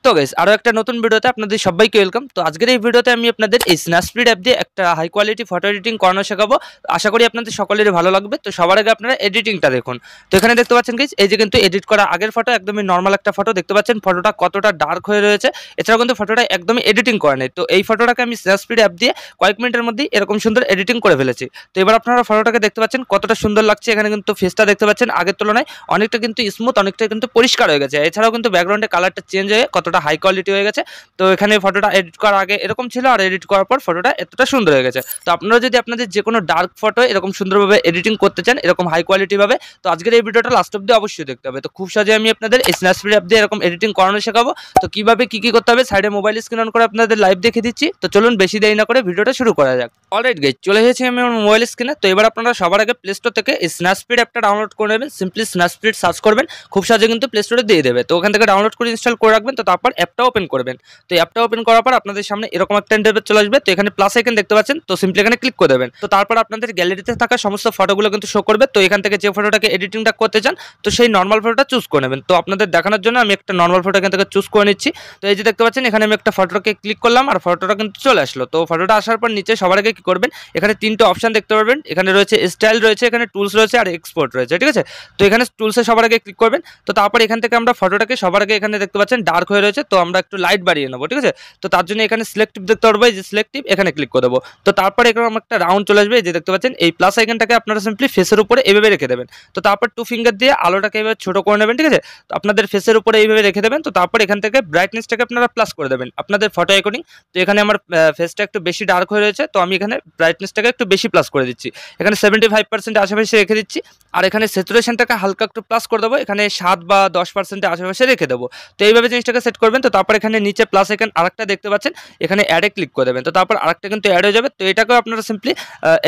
তো গাইস আরো একটা নতুন ভিডিওতে আপনাদের সবাইকে ওয়েলকাম। তো আজকের এই ভিডিওতে আমি আপনাদের এই স্ন্যাপস্পিড অ্যাপ দিয়ে একটা হাই কোয়ালিটি ফটো এডিটিং করানো শেখাবো। আশা করি আপনাদের সকলেরই ভালো লাগবে। তো সবার আগে আপনারা এডিটিংটা দেখুন। তো এখানে দেখতে পাচ্ছেন গাইস, এই যে কিন্তু এডিট করা আগের ফটো, একদমই নর্মাল একটা ফটো দেখতে পাচ্ছেন। ফটোটা কতটা ডার্ক হয়ে রয়েছে, এছাড়াও কিন্তু ফটোটা একদমই এডিটিং করা নেই। তো এই ফটোটাকে আমি স্ন্যাপস্পিড অ্যাপ দিয়ে কয়েক মিনিটের মধ্যেই এরকম সুন্দর এডিটিং করে ফেলেছি। তো এবার আপনারা ফটোটাকে দেখতে পাচ্ছেন কতটা সুন্দর লাগছে। এখানে কিন্তু ফেসটা দেখতে পাচ্ছেন আগের তুলনায় অনেকটা কিন্তু স্মুথ, অনেকটা কিন্তু পরিষ্কার হয়ে গেছে। এছাড়াও কিন্তু ব্যাকগ্রাউন্ডে কালারটা চেঞ্জ হয়ে কতটা হাই কোয়ালিটি হয়ে গেছে। তো এখানে ফটোটা এডিট করার আগে এরকম ছিল, আর এডিট করার পর ফটোটা এতটা সুন্দর হয়ে গেছে। তো আপনারা যদি আপনাদের যে কোনো ডার্ক ফটো এরকম সুন্দরভাবে এডিটিং করতে চান, এরকম হাই কোয়ালিটি ভাবে, তো আজকের এই ভিডিওটা লাস্ট অব্দি অবশ্যই দেখতে হবে। তো খুব সহজে আমি আপনাদের স্ন্যাপস্পিড অ্যাপ দিয়ে এরকম এডিটিং করানো শেখাবো। তো কিভাবে কি করতে হবে সাইডে মোবাইল স্ক্রিন অন করে আপনাদের লাইভ দেখে দিচ্ছি। তো চলুন বেশি দেরি না করে ভিডিওটা শুরু করা যাক। অলরাইট গাইস, চলে এসেছি আমি আমার মোবাইল স্ক্রিনে। তো এবার আপনারা সবার আগে প্লে স্টোর থেকে এই স্ন্যাপস্পিড অ্যাপটা ডাউনলোড করে নেবেন। সিম্পলি স্ন্যাপস্পিড সার্চ করবেন, খুব সহজে কিন্তু প্লে স্টোরে দিয়ে দেবে। তো ওখান থেকে ডাউনলোড করে ইনস্টল করে রাখবেন। তো তারপর অ্যাপটা ওপেন করবেন। তো অ্যাপটা ওপেন করার পর আপনাদের সামনে এরকম একটা ইন্টারফেস চলে আসবে। তো এখানে প্লাস আইকন দেখতে পাচ্ছেন, তো সিম্পলি এখানে ক্লিক করে দেবেন। তো তারপর আপনাদের গ্যালারিতে থাকা সমস্ত ফটোগুলো কিন্তু শো করবে। তো এখান থেকে যে ফটোটাকে এডিটিংটা করতে চান, তো সেই নর্মাল ফটোটা চুজ করে নেবেন। তো আপনাদের দেখানোর জন্য আমি একটা নর্মাল ফটো এখান থেকে চুজ করে নিচ্ছি। তো এই যে দেখতে পাচ্ছেন, এখানে আমি একটা ফটোকে ক্লিক করলাম, আর ফটোটা কিন্তু চলে আসলো। তো ফটোটা আসার পর নিচে সবার আগে কি করবেন, এখানে তিনটে অপশন দেখতে পারবেন। এখানে রয়েছে স্টাইল রয়েছে, এখানে টুলস রয়েছে, আর এক্সপোর্ট রয়েছে, ঠিক আছে। তো এখানে টুলসে সবার আগে ক্লিক করবেন। তো তারপর এখান থেকে আমরা ফটোটাকে সবার আগে এখানে দেখতে পাচ্ছেন ডার্ক হয়ে রয়েছে, তো আমরা একটু লাইট বাড়িয়ে নেবো, ঠিক আছে। তো তার জন্য এখানে সিলেক্টিভ দেখতে পারবো, এই যে সিলেক্টিভ, এখানে ক্লিক করে দেবো। তো তারপর এরকম একটা রাউন্ড চলে আসবে। এই যে দেখতে পাচ্ছেন, এই প্লাস আইকনটাকে আপনারা সিম্পলি ফেসের উপরে এইভাবে রেখে দেবেন। তো তারপর টু ফিঙ্গার দিয়ে আলোটাকে এইভাবে ছোট করে নেবেন, ঠিক আছে। তো আপনাদের ফেসের উপরে এইভাবে রেখে দেবেন। তো তারপর এখান থেকে ব্রাইটনেসটাকে আপনারা প্লাস করে দেবেন আপনাদের ফটো অ্যাকর্ডিং। তো এখানে আমার ফেসটা একটু বেশি ডার্ক হয়ে রয়েছে, তো আমি এখানে ব্রাইটনেসটাকে একটু বেশি প্লাস করে দিচ্ছি। এখানে 75% আশেপাশে রেখে দিচ্ছি। আর এখানে স্যাচুরেশনটাকে হালকা একটু প্লাস করে দেবো, এখানে 7 বা 10% আশেপাশে রেখে দেবো। তো এইভাবে জিনিসটাকে সেট করবেন। তো তারপর এখানে নিচে প্লাস আইকন আরেকটা দেখতে পাচ্ছেন, এখানে অ্যাডে ক্লিক করে দেবেন। তো তারপর আরেকটা কিন্তু অ্যাড হয়ে যাবে। তো এটাকেও আপনারা সিম্পলি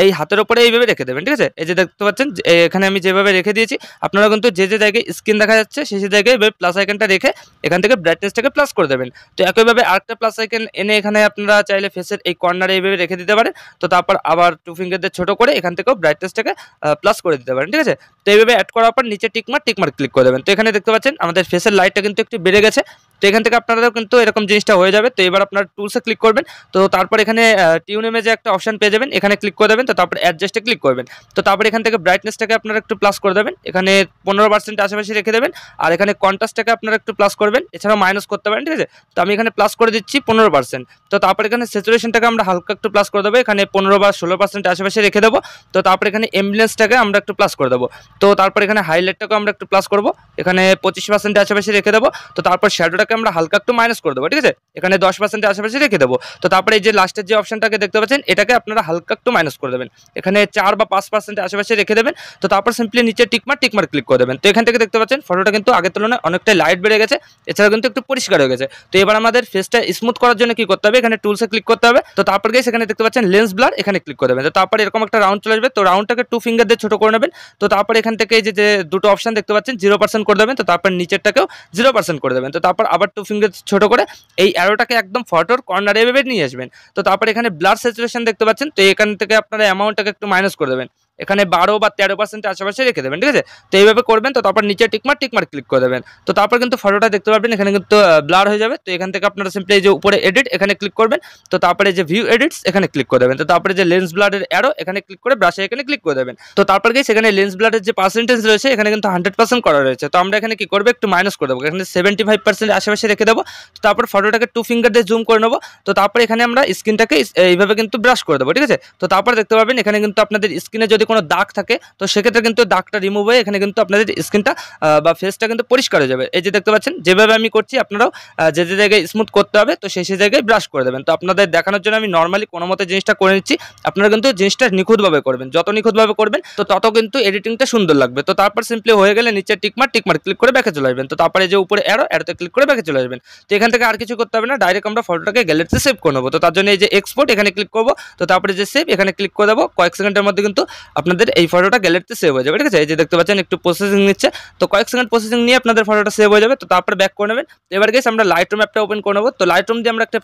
এই হাতের উপরে এইভাবে রেখে দেবেন, ঠিক আছে। এই যে দেখতে পাচ্ছেন, এখানে আমি যেভাবে রেখে দিয়েছি, আপনারা কিন্তু যে জায়গায় স্ক্রিন দেখা যাচ্ছে সেই জায়গায় প্লাস আইকনটা রেখে এখান থেকে ব্রাইটনেসটাকে প্লাস করে দেবেন। তো একইভাবে আরেকটা প্লাস আইকন এনে এখানে আপনারা চাইলে ফেসের এই কর্নারে এইভাবে রেখে দিতে পারেন। তো তারপর আবার টু ফিঙ্গার দিয়ে ছোট করে এখান থেকেও ব্রাইটনেসটাকে প্লাস করে দিতে পারেন, ঠিক আছে। তো এইভাবে অ্যাড করার পর নিচে টিকমার্ক ক্লিক করে দেবেন। তো এখানে দেখতে পাচ্ছেন আমাদের ফেসের লাইটটা কিন্তু একটু বেড়ে গেছে। তো এখান থেকে আপনারাও কিন্তু এরকম জিনিসটা হয়ে যাবে। তো এবার আপনার টুলসে ক্লিক করবেন। তো তারপর এখানে টিউন ইমেজে একটা অপশন পেয়ে যাবেন, এখানে ক্লিক করে দেবেন। তো তারপর অ্যাডজাস্টে ক্লিক করবেন। তো তারপর এখান থেকে ব্রাইটনেসটাকে আপনারা একটু প্লাস করে দেবেন, এখানে 15% আশেপাশে রেখে দেবেন। আর এখানে কন্ট্রাস্টটাকে আপনারা একটু প্লাস করবেন, এছাড়াও মাইনাস করতে পারেন, ঠিক আছে। তো আমি এখানে প্লাস করে দিচ্ছি 15%। তো তারপর এখানে স্যাচুরেশনটাকে আমরা হালকা একটু প্লাস করে দেবো, এখানে 15 বা 16% আশেপাশে রেখে দেবো। তো তারপর এখানে এমবিয়েন্সটাকে আমরা একটু প্লাস করে দেবো। তো তারপর এখানে হাইলাইটটাকে আমরা একটু প্লাস করবো, এখানে 25% আশেপাশে রেখে দেবো। তো তারপর শ্যাডোটাকে আমরা হালকা একটু মাইনাস করে দেবো, ঠিক আছে। এখানে 10% আশেপাশে রেখে দেবো। তো তারপরে এই যে লাস্টের যে অপশনটাকে দেখতে পাচ্ছেন, এটাকে আপনারা হালকা একটু মাইনাস করে দেবেন, এখানে 4 বা 5% আশেপাশে রেখে দেবেন। তো তারপর সিম্পলি নিচে টিকমার্ক ক্লিক করে দেবেন। তো এখান থেকে দেখতে পাচ্ছেন ফটোটা কিন্তু আগের তুলনায় অনেকটা লাইট বেড়ে গেছে, এছাড়াও কিন্তু একটু পরিষ্কার হয়ে গেছে। তো এবার আমাদের ফেসটা স্মুথ করার জন্য কি করতে হবে, এখানে টুলসে ক্লিক করতে হবে। তো তারপর গিয়ে সেখানে দেখতে পাচ্ছেন লেন্স ব্লার, এখানে ক্লিক করে দেবেন। তো তারপর এরকম একটা রাউন্ড চলে আসবে। তো রাউন্ডটাকে টু ফিঙ্গার দিয়ে ছোট করে নেবেন। তো তারপর এখান থেকে এই যে দুটো অপশন দেখতে পাচ্ছেন 0% করে দেবেন। তো তারপর নিচেরটাকেও 0% করে দেবেন। তো তারপর আবার টু ফিঙ্গার ছোট করে এই অ্যারোটাকে একদম ফটোর কর্নারে এভাবে নিয়ে আসবেন। তো তারপর এখানে ব্লার স্যাচুরেশন দেখতে পাচ্ছেন, তো এখান থেকে আপনারা অ্যামাউন্টটাকে একটু মাইনাস করে দেবেন, এখানে 12 বা 13% আশেপাশে রেখে দেবেন, ঠিক আছে। তো এইভাবে করবেন। তো তারপর নিচে টিকমার্ক ক্লিক করে দেবেন। তো তারপর কিন্তু ফটোটা দেখতে পারবেন এখানে কিন্তু ব্লার হয়ে যাবে। তো এখান থেকে আপনারা সিম্পলি এই যে উপরে এডিট, এখানে ক্লিক করবেন। তো তারপরে যে ভিউ এডিটস, এখানে ক্লিক করে দেবেন। তো তারপরে যে লেন্স ব্লারের অ্যারো, এখানে ক্লিক করে ব্রাশে এখানে ক্লিক করে দেবেন। তো তারপর গিয়ে সেখানে লেন্স ব্লারের যে পার্সেন্টেজ রয়েছে, এখানে কিন্তু 100% করা রয়েছে। তো আমরা এখানে কি করবো, একটু মাইনাস করে দেবো, এখানে 75% আশেপাশে রেখে দেবো। তো তারপর ফটোটাকে টু ফিঙ্গার দিয়ে জুম করে নেবো। তো তারপর এখানে আমরা স্ক্রিনটাকে এইভাবে কিন্তু ব্রাশ করে দেবো, ঠিক আছে। তো তারপর দেখতে পাবেন এখানে কিন্তু আপনাদের স্ক্রিনে যদি কোনো দাগ থাকে, তো সেক্ষেত্রে কিন্তু দাগটা রিমুভ হয়ে এখানে কিন্তু আপনাদের স্ক্রিনটা বা ফেসটা কিন্তু পরিষ্কার হয়ে যাবে। এই যে দেখতে পাচ্ছেন যেভাবে আমি করছি, আপনারাও যে জায়গায় স্মুথ করতে হবে, তো সেই জায়গায় ব্রাশ করে দেবেন। তো আপনাদের দেখানোর জন্য আমি নর্মালি কোনো মতে জিনিসটা করে নিচ্ছি। আপনারা কিন্তু জিনিসটা নিখুঁতভাবে করবেন, যত নিখুঁতভাবে করবেন তো তত কিন্তু এডিটিংটা সুন্দর লাগবে। তো তারপর সিম্পলি হয়ে গেলে নিচে টিকমার্ক ক্লিক করে ব্যাকে চলে আসবেন। তো তারপরে যে উপরে অ্যারোতে ক্লিক করে ব্যাকে চলে আসবেন। তো এখান থেকে আর কিছু করতে হবে না, ডাইরেক্ট আমরা ফটোটাকে গ্যালারিতে সেভ করে নেবো। তো তার জন্য এই যে এক্সপোর্ট, এখানে ক্লিক করবো। তো তারপরে যে সেভ, এখানে ক্লিক করে দেবো। কয়েক সেকেন্ডের মধ্যে কিন্তু আপনাদের এই ফটোটা গ্যালারিতে সেভ হয়ে যাবে, ঠিক আছে। এই যে দেখতে পাচ্ছেন একটু প্রসেসিং নিচ্ছে, তো কয়েক সেকেন্ড প্রসেসিং নিয়ে আপনাদের ফটোটা সেভ হয়ে যাবে। তো তারপর ব্যাক করে নেবেন। এবার গেছে আমরা লাইটরুম অ্যাপটা ওপেন করে নেবো। তো লাইটরুম দিয়ে আমরা একটা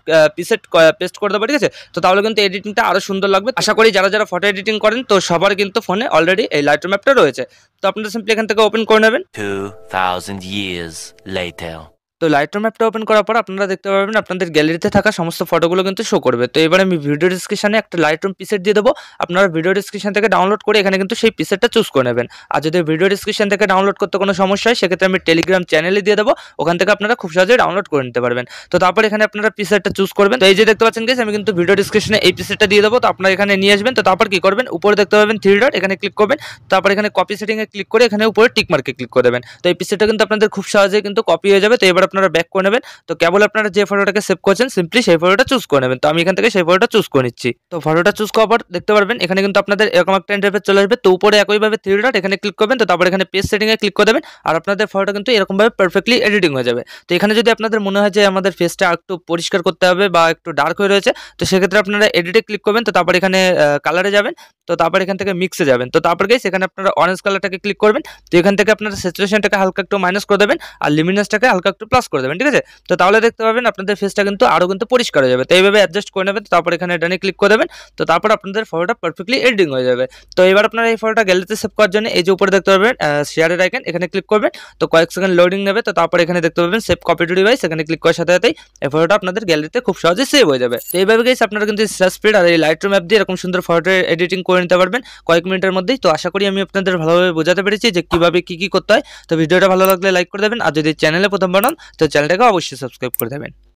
পেস্ট করে দেবো, ঠিক আছে। তো তাহলে কিন্তু এডিটিংটা আরো সুন্দর লাগবে। আশা করি যারা ফটো এডিটিং করেন, তো সবার কিন্তু ফোনে অলরেডি এই লাইটরুম অ্যাপটা রয়েছে। তো আপনারা সিম্পলি এখান থেকে ওপেন করে নেবেন। 2000 years later তো লাইটরুম অ্যাপটা ওপেন করার পর আপনারা দেখতে পারবেন আপনাদের গ্যালারিতে থাকা সমস্ত ফটোগুলো কিন্তু শো করবে। তো এবার আমি ভিডিও ডেসক্রিপশনে একটা লাইটরুম প্রিসেট দিয়ে দেবো। আপনারা ভিডিও ডেসক্রিপশন থেকে ডাউনলোড করে এখানে কিন্তু সেই প্রিসেটটা চুজ করে নেবেন। আর যদি ভিডিও ডেসক্রিপশন থেকে ডাউনলোড করতে কোনো সমস্যা হয় সেক্ষেত্রে আমি টেলিগ্রাম চ্যানেলে দিয়ে দেবো, ওখান থেকে আপনারা খুব সহজেই ডাউনলোড করে নিতে পারবেন। তো তারপর এখানে আপনারা প্রিসেটটা চুজ করবেন। তো এই যে দেখতে পাচ্ছেন গাইস, আমি কিন্তু ভিডিও ডেসক্রিপশনে এই প্রিসেটটা দিয়ে দেবো। তো আপনারা এখানে নিয়ে আসবেন। তো তারপর কি করবেন, উপরে দেখতে পাবেন থ্রি ডট, এখানে ক্লিক করবেন। তারপর এখানে কপি সেটিংয়ে ক্লিক করে এখানে উপরে টিক মার্কে ক্লিক করে দেবেন। তো এই প্রিসেটটা কিন্তু আপনাদের খুব সহজেই কিন্তু কপি হয়ে যাবে। তো এবার আপনারা ব্যাক করে নেবেন। তো কেবল আপনারা যে ফটোটাকে সেভ করছেন সিম্পলি সেই ফটোটা চুজ করে নেবেন। তো আমি এখান থেকে সেই ফটোটা চুজ করে নিচ্ছি। তো ফটোটা চুজ করার পর দেখতে পারবেন এখানে কিন্তু আপনাদের এরকম একটা ইন্টারফেস চলে আসবে। তো উপরে একইভাবে থ্রি ডট, এখানে ক্লিক করবেন। তো তারপর এখানে পেজ সেটিংয়ে ক্লিক করে দেবেন। আর আপনাদের ফটোটা কিন্তু এরকমভাবে পারফেক্টলি এডিটিং হয়ে যাবে। তো এখানে যদি আপনাদের মনে হয় যে আমাদের ফেসটা একটু পরিষ্কার করতে হবে বা একটু ডার্ক হয়ে রয়েছে, তো সেক্ষেত্রে আপনারা এডিটে ক্লিক করবেন। তো তারপর এখানে কালারে যাবেন। তো তারপর এখান থেকে মিক্সে যাবেন। তো তারপর গাইস এখানে আপনারা অরেঞ্জ কালারটাকে ক্লিক করবেন। তো এখান থেকে আপনারা স্যাচুরেশনটাকে হালকা একটু মাইনাস করে দেবেন আর লিমিনাসটাকে হালকা একটু প্লাস করে দেবেন, ঠিক আছে? তো তাহলে দেখতে পাবেন আপনাদের ফেসটা কিন্তু আরো কিন্তু পরিষ্কার হয়ে যাবে। তো এইভাবে অ্যাডজাস্ট করে নেবেন। তারপর এখানে ডানে ক্লিক করে দেবেন। তো তারপর আপনাদের ফটোটা পারফেক্টলি এডিটিং হয়ে যাবে। তো এবার আপনারা এই ফটোটা গ্যালারিতে সেভ করার জন্য এই যে উপরে দেখতে পাবেন শেয়ারের আইকন, এখানে ক্লিক করবেন। তো কয়েক সেকেন্ড লোডিং নেবে। তো তারপর এখানে দেখতে পাবেন সেভ কপি টু ডিভাইস, এখানে ক্লিক করার সাথে সাথেই এই ফটোটা আপনাদের গ্যালারিতে খুব সহজেই সেভ হয়ে যাবে। তো এইভাবে গাইস আপনারা কিন্তু স্প্রেড আর এই লাইটরুম অ্যাপ দিয়ে এরকম সুন্দর ফটো এডিটিং করে নিতে পারবেন কয়েক মিনিটের মধ্যেই। তো আশা করি আমি আপনাদের ভালোভাবে বোঝাতে পেরেছি যে কিভাবে কি করতে হয়। তো ভিডিওটা ভালো লাগলে লাইক করে দেবেন। আর যদি চ্যানেলে প্রথমবার হন তো চ্যানেলটাকে অবশ্যই সাবস্ক্রাইব করে দেবেন।